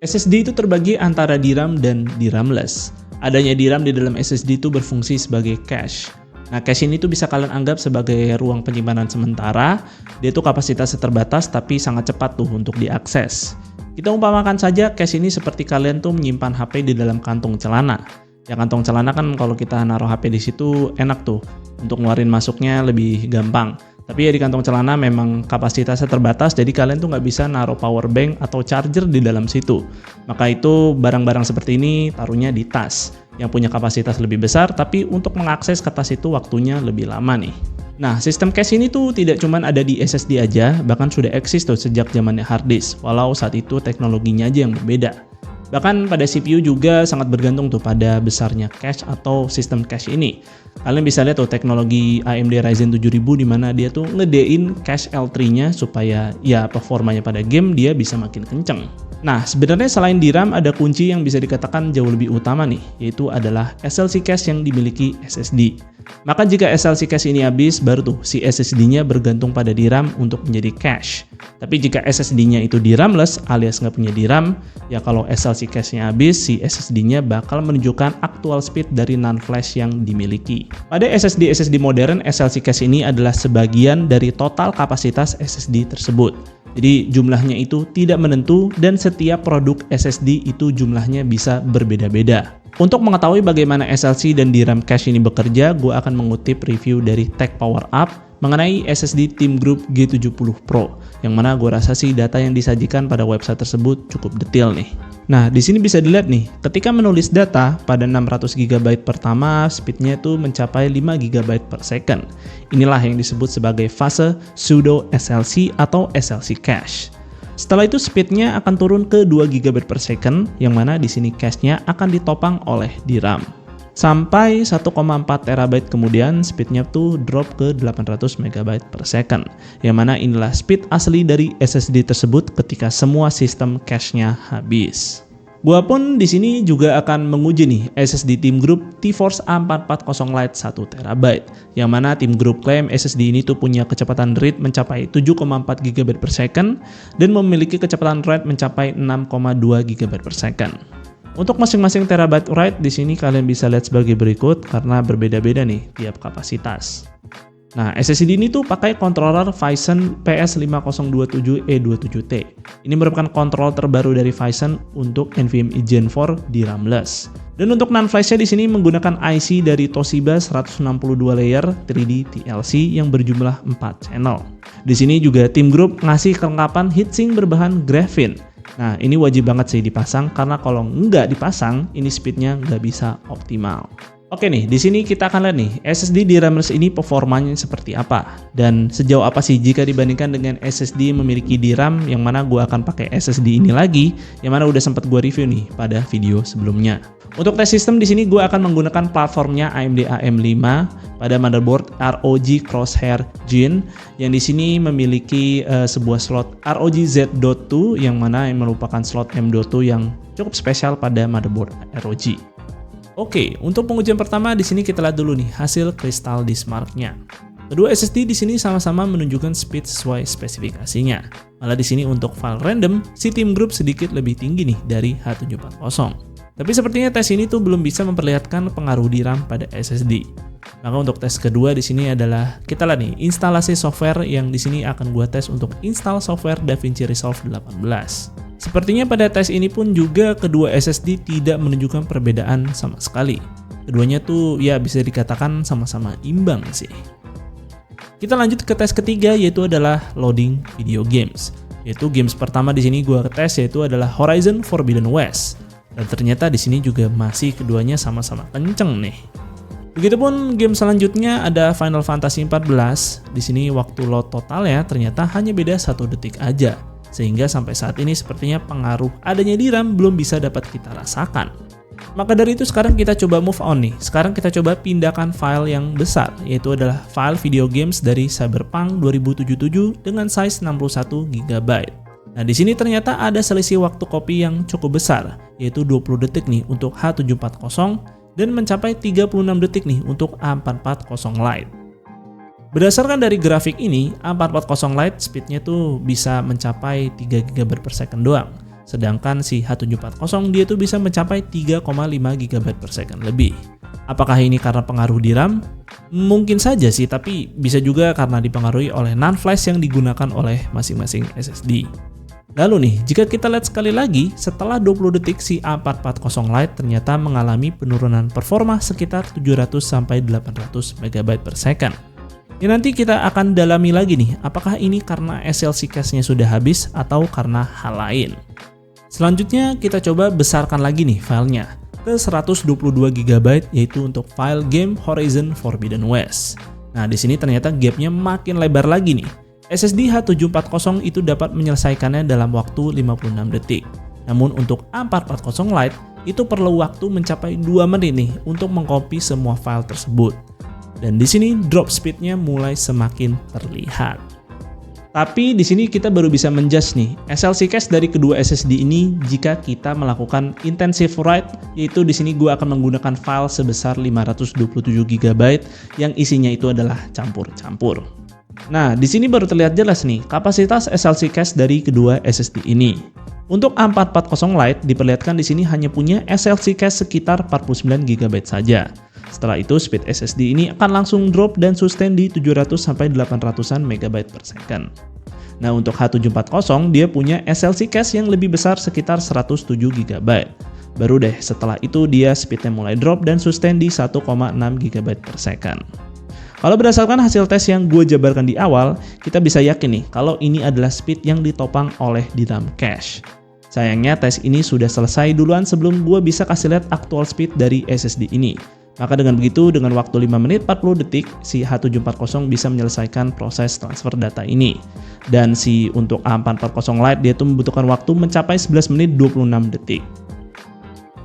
SSD itu terbagi antara DRAM dan DRAMless. Adanya DRAM di dalam SSD itu berfungsi sebagai cache. Nah, cache ini tuh bisa kalian anggap sebagai ruang penyimpanan sementara. Dia tuh kapasitasnya terbatas tapi sangat cepat tuh untuk diakses. Kita umpamakan saja cache ini seperti kalian tuh menyimpan HP di dalam kantong celana. Ya, kantong celana kan kalau kita naruh HP di situ enak tuh, untuk ngeluarin masuknya lebih gampang. Tapi ya di kantong celana memang kapasitasnya terbatas, jadi kalian tuh nggak bisa naruh power bank atau charger di dalam situ. Maka itu barang-barang seperti ini taruhnya di tas yang punya kapasitas lebih besar, tapi untuk mengakses ke tas itu waktunya lebih lama nih. Nah, sistem cache ini tuh tidak cuma ada di SSD aja, bahkan sudah eksis tuh sejak zamannya hard disk, walau saat itu teknologinya aja yang berbeda. Bahkan pada CPU juga sangat bergantung tuh pada besarnya cache atau sistem cache ini. Kalian bisa lihat tuh teknologi AMD Ryzen 7000 di mana dia tuh ngedein cache L3-nya supaya ya performanya pada game dia bisa makin kenceng. Nah, sebenarnya selain DRAM ada kunci yang bisa dikatakan jauh lebih utama nih, yaitu adalah SLC cache yang dimiliki SSD. Maka jika SLC cache ini habis, baru tuh si SSD-nya bergantung pada DRAM untuk menjadi cache. Tapi jika SSD-nya itu DRAMless alias nggak punya DRAM, ya kalau SLC cache-nya habis, si SSD-nya bakal menunjukkan actual speed dari NAND flash yang dimiliki. Pada SSD modern, SLC cache ini adalah sebagian dari total kapasitas SSD tersebut. Jadi jumlahnya itu tidak menentu dan setiap produk SSD itu jumlahnya bisa berbeda-beda. Untuk mengetahui bagaimana SLC dan DRAM cache ini bekerja, gue akan mengutip review dari Tech Power Up mengenai SSD Team Group G70 Pro, yang mana gue rasa sih data yang disajikan pada website tersebut cukup detail nih. Nah, di sini bisa dilihat nih, ketika menulis data pada 600 GB pertama, speednya itu mencapai 5 GB per second. Inilah yang disebut sebagai fase pseudo SLC atau SLC cache. Setelah itu speednya akan turun ke 2 GB per second, yang mana di sini cache-nya akan ditopang oleh DRAM. Sampai 1,4 TB kemudian speednya tuh drop ke 800 MB per second, yang mana inilah speed asli dari SSD tersebut ketika semua sistem cache-nya habis. Gua pun di sini juga akan menguji nih SSD Team Group T-Force A440 Lite 1 TB, yang mana Team Group klaim SSD ini tuh punya kecepatan read mencapai 7,4 GB per second dan memiliki kecepatan write mencapai 6,2 GB per second. Untuk masing-masing terabyte write di sini kalian bisa lihat sebagai berikut karena berbeda-beda nih tiap kapasitas. Nah, SSD ini tuh pakai controller Phison PS5027E27T. Ini merupakan kontrol terbaru dari Phison untuk NVMe Gen 4 DRAMless. Dan untuk NAND flash-nya di sini menggunakan IC dari Toshiba 162 layer 3D TLC yang berjumlah 4 channel. Di sini juga Team Group ngasih kelengkapan heatsink berbahan graphene. Nah, ini wajib banget sih dipasang karena kalau nggak dipasang, ini speednya nggak bisa optimal. Oke nih, di sini kita akan lihat nih SSD DRAMless ini performanya seperti apa dan sejauh apa sih jika dibandingkan dengan SSD memiliki DRAM, yang mana gue akan pakai SSD ini lagi, yang mana udah sempat gue review nih pada video sebelumnya. Untuk test system di sini gue akan menggunakan platformnya AMD AM5 pada motherboard ROG Crosshair Gen yang di sini memiliki sebuah slot ROG Z.2 yang mana yang merupakan slot M.2 yang cukup spesial pada motherboard ROG. Oke, untuk pengujian pertama di sini kita lihat dulu nih hasil Crystal Disk Mark-nya. Kedua SSD di sini sama-sama menunjukkan speed sesuai spesifikasinya. Malah di sini untuk file random, si Team Group sedikit lebih tinggi nih dari H740. Tapi sepertinya tes ini tuh belum bisa memperlihatkan pengaruh DRAM pada SSD. Maka untuk tes kedua di sini adalah kita lihat nih instalasi software yang di sini akan gua tes untuk install software DaVinci Resolve 18. Sepertinya pada tes ini pun juga kedua SSD tidak menunjukkan perbedaan sama sekali. Keduanya tuh ya bisa dikatakan sama-sama imbang sih. Kita lanjut ke tes ketiga yaitu adalah loading video games. Yaitu games pertama di sini gua tes yaitu adalah Horizon Forbidden West. Dan ternyata di sini juga masih keduanya sama-sama kenceng nih. Begitupun game selanjutnya ada Final Fantasy XIV. Di sini waktu load totalnya ternyata hanya beda 1 detik aja. Sehingga sampai saat ini sepertinya pengaruh adanya DRAM belum bisa dapat kita rasakan. Maka dari itu sekarang kita coba move on nih. Sekarang kita coba pindahkan file yang besar, yaitu adalah file video games dari Cyberpunk 2077 dengan size 61 GB. Nah, di sini ternyata ada selisih waktu copy yang cukup besar, yaitu 20 detik nih untuk H740 dan mencapai 36 detik nih untuk A440 Lite. Berdasarkan dari grafik ini, A440 Lite speednya tuh bisa mencapai 3 GB per second doang. Sedangkan si H740 dia tuh bisa mencapai 3,5 GB per second lebih. Apakah ini karena pengaruh di RAM? Mungkin saja sih, tapi bisa juga karena dipengaruhi oleh NAND flash yang digunakan oleh masing-masing SSD. Lalu nih, jika kita lihat sekali lagi, setelah 20 detik si A440 Lite ternyata mengalami penurunan performa sekitar 700-800 MB per second. Ya nanti kita akan dalami lagi nih, apakah ini karena SLC cache-nya sudah habis atau karena hal lain. Selanjutnya kita coba besarkan lagi nih filenya ke 122 GB yaitu untuk file game Horizon Forbidden West. Nah, di sini ternyata gapnya makin lebar lagi nih. SSD H740 itu dapat menyelesaikannya dalam waktu 56 detik. Namun untuk A440 Lite itu perlu waktu mencapai 2 menit nih untuk mengcopy semua file tersebut. Dan di sini drop speed-nya mulai semakin terlihat. Tapi di sini kita baru bisa menjudge nih SLC cache dari kedua SSD ini jika kita melakukan intensive write, yaitu di sini gue akan menggunakan file sebesar 527 GB yang isinya itu adalah campur-campur. Nah, di sini baru terlihat jelas nih kapasitas SLC cache dari kedua SSD ini. Untuk A440 Lite diperlihatkan di sini hanya punya SLC cache sekitar 49 GB saja. Setelah itu speed SSD ini akan langsung drop dan sustain di 700-800an MB per second. Nah, untuk H740 dia punya SLC cache yang lebih besar sekitar 107 GB. Baru deh setelah itu dia speednya mulai drop dan sustain di 1,6 GB per second. Kalau berdasarkan hasil tes yang gue jabarkan di awal, kita bisa yakin nih kalau ini adalah speed yang ditopang oleh DRAM cache. Sayangnya tes ini sudah selesai duluan sebelum gue bisa kasih lihat actual speed dari SSD ini. Maka dengan begitu, dengan waktu 5 menit 40 detik, si H740 bisa menyelesaikan proses transfer data ini. Dan si untuk A440 Lite dia tuh membutuhkan waktu mencapai 11 menit 26 detik.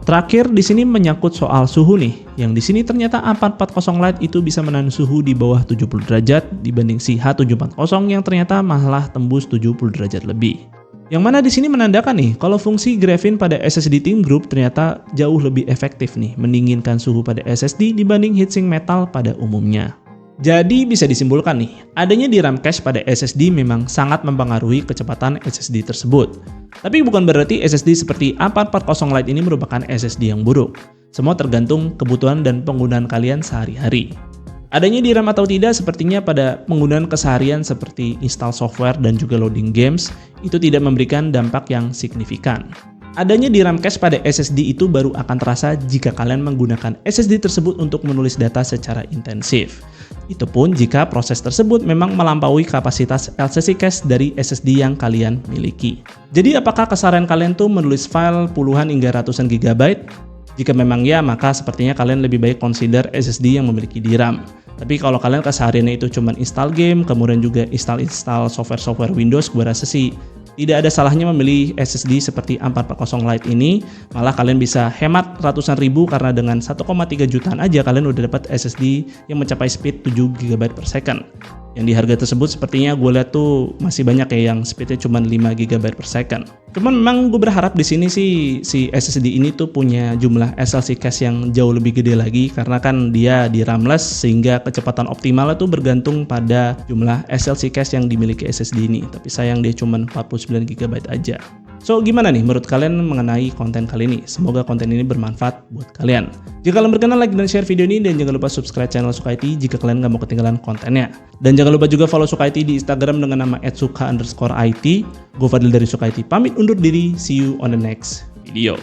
Terakhir di sini menyangkut soal suhu nih, yang di sini ternyata A440 Lite itu bisa menahan suhu di bawah 70 derajat dibanding si H740 yang ternyata malah tembus 70 derajat lebih. Yang mana di sini menandakan nih kalau fungsi Graphene pada SSD Team Group ternyata jauh lebih efektif nih mendinginkan suhu pada SSD dibanding heatsink metal pada umumnya. Jadi bisa disimpulkan nih, adanya DRAM cache pada SSD memang sangat mempengaruhi kecepatan SSD tersebut. Tapi bukan berarti SSD seperti A440 Lite ini merupakan SSD yang buruk. Semua tergantung kebutuhan dan penggunaan kalian sehari-hari. Adanya DRAM atau tidak sepertinya pada penggunaan keseharian seperti install software dan juga loading games itu tidak memberikan dampak yang signifikan. Adanya DRAM cache pada SSD itu baru akan terasa jika kalian menggunakan SSD tersebut untuk menulis data secara intensif. Itu pun jika proses tersebut memang melampaui kapasitas LCC cache dari SSD yang kalian miliki. Jadi apakah keseharian kalian tuh menulis file puluhan hingga ratusan gigabyte? Jika memang ya, maka sepertinya kalian lebih baik consider SSD yang memiliki DRAM. Tapi kalau kalian kesehariannya itu cuma install game, kemudian juga install software Windows, gue rasa sih tidak ada salahnya memilih SSD seperti A440 Lite ini. Malah kalian bisa hemat ratusan ribu karena dengan 1,3 jutaan aja kalian udah dapat SSD yang mencapai speed 7 GB per second. Yang di harga tersebut sepertinya gue lihat tuh masih banyak ya yang speednya cuma 5 GB per second. Cuman memang gue berharap di sini sih si SSD ini tuh punya jumlah SLC cache yang jauh lebih gede lagi karena kan dia di RAM-less sehingga kecepatan optimalnya tuh bergantung pada jumlah SLC cache yang dimiliki SSD ini. Tapi sayang dia cuma 49 GB aja. So, gimana nih menurut kalian mengenai konten kali ini? Semoga konten ini bermanfaat buat kalian. Jika kalian berkenan, like dan share video ini, dan jangan lupa subscribe channel Suka IT jika kalian nggak mau ketinggalan kontennya. Dan jangan lupa juga follow Suka IT di Instagram dengan nama @suka_it. Gue Fadil dari Suka IT, pamit undur diri, see you on the next video.